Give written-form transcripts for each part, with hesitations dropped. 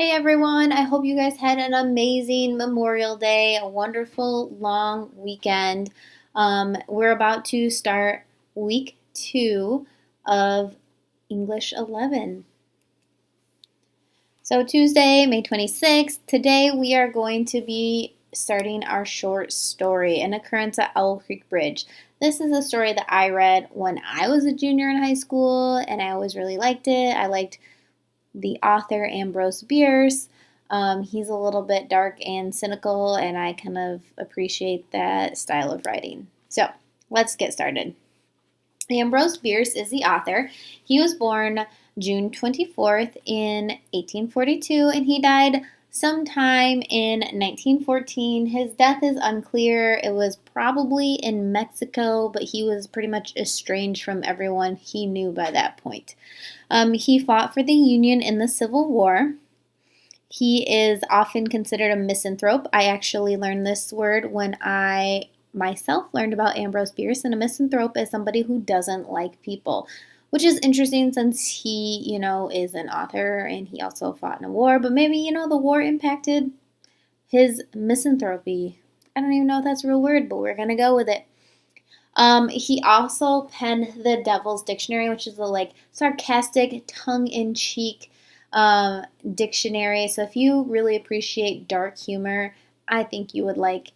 Hey everyone, I hope you guys had an amazing Memorial Day, a wonderful long weekend. We're about to start week 2 of English 11. So, Tuesday, May 26th, today we are going to be starting our short story, An Occurrence at Owl Creek Bridge. This is a story that I read when I was a junior in high school, and I always really liked it. I liked the author Ambrose Bierce. He's a little bit dark and cynical, and I kind of appreciate that style of writing. So let's get started. Ambrose Bierce is the author. He was born June 24th in 1842, and he died sometime in 1914. His death is unclear. It was probably in Mexico, but he was pretty much estranged from everyone he knew by that point. He fought for the Union in the Civil War. He is often considered a misanthrope. I actually learned this word when I myself learned about Ambrose Bierce, and a misanthrope is somebody who doesn't like people, which is interesting since he, is an author and he also fought in a war, but maybe, the war impacted his misanthropy. I don't even know if that's a real word, but we're going to go with it. He also penned the Devil's Dictionary, which is a sarcastic, tongue-in-cheek dictionary. So if you really appreciate dark humor, I think you would like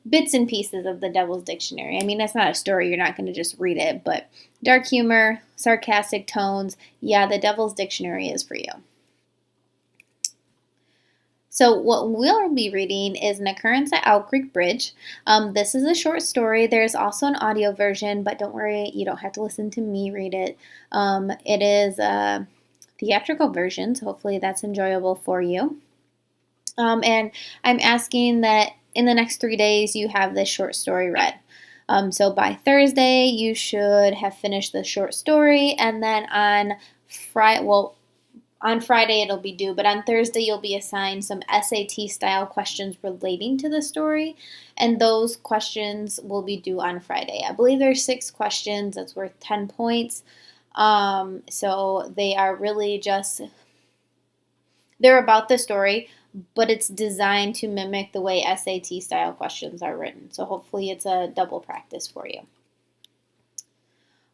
bits and pieces of the Devil's Dictionary. I mean, that's not a story, you're not going to just read it, but dark humor, sarcastic tones, yeah, the Devil's Dictionary is for you. So what we'll be reading is An Occurrence at Owl Creek Bridge. This is a short story. There's also an audio version, but don't worry, you don't have to listen to me read it. It is a theatrical version, so hopefully that's enjoyable for you. And I'm asking that in the next 3 days you have this short story read. So by Thursday you should have finished the short story, and then on Friday it'll be due, but on Thursday you'll be assigned some SAT style questions relating to the story, and those questions will be due on Friday. I believe there's 6 questions that's worth 10 points. So they are really they're about the story, but it's designed to mimic the way SAT style questions are written. So hopefully it's a double practice for you.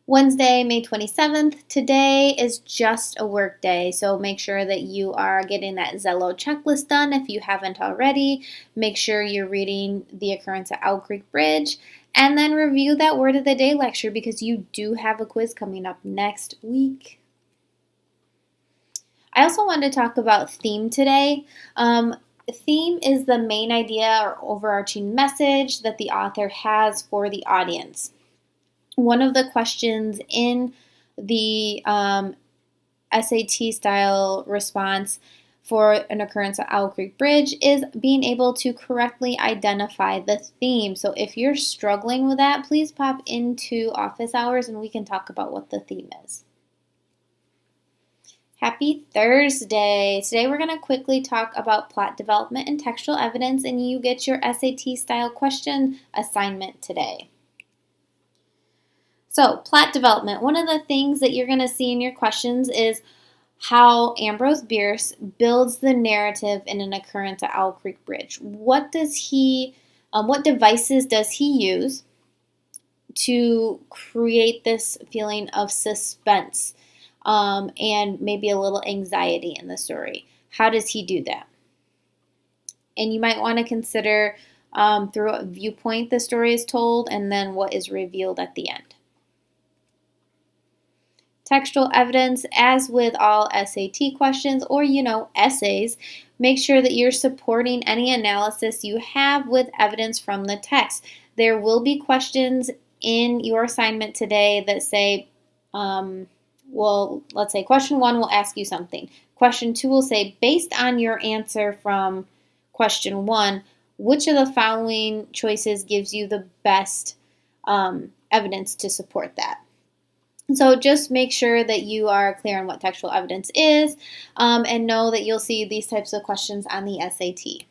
Wednesday, May 27th, today is just a work day, so make sure that you are getting that Zello checklist done if you haven't already. Make sure you're reading The Occurrence at Owl Creek Bridge, and then review that Word of the Day lecture because you do have a quiz coming up next week. I also wanted to talk about theme today. Theme is the main idea or overarching message that the author has for the audience. One of the questions in the SAT style response for An Occurrence at Owl Creek Bridge is being able to correctly identify the theme. So if you're struggling with that, please pop into office hours and we can talk about what the theme is. Happy Thursday! Today we're going to quickly talk about plot development and textual evidence, and you get your SAT style question assignment today. So, plot development. One of the things that you're going to see in your questions is how Ambrose Bierce builds the narrative in An Occurrence at Owl Creek Bridge. What devices does he use to create this feeling of suspense and maybe a little anxiety in the story? How does he do that? And you might want to consider through what viewpoint the story is told and then what is revealed at the end. Textual evidence, as with all SAT questions or, essays, make sure that you're supporting any analysis you have with evidence from the text. There will be questions in your assignment today that say, let's say question 1 will ask you something. Question 2 will say, based on your answer from question 1, which of the following choices gives you the best evidence to support that? So just make sure that you are clear on what textual evidence is and know that you'll see these types of questions on the SAT.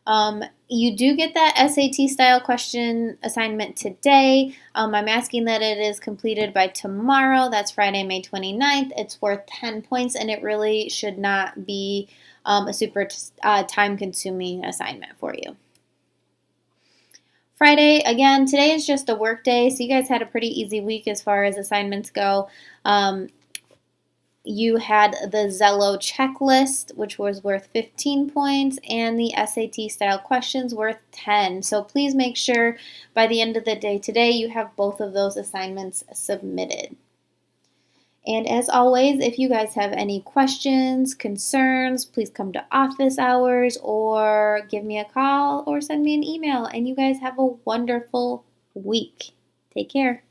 You do get that SAT style question assignment today. I'm asking that it is completed by tomorrow. That's Friday, May 29th. It's worth 10 points and it really should not be a super time consuming assignment for you. Friday, again, today is just a work day, so you guys had a pretty easy week as far as assignments go. You had the Zello checklist, which was worth 15 points, and the SAT style questions worth 10. So please make sure by the end of the day today you have both of those assignments submitted. And as always, if you guys have any questions, concerns, please come to office hours or give me a call or send me an email. And you guys have a wonderful week. Take care.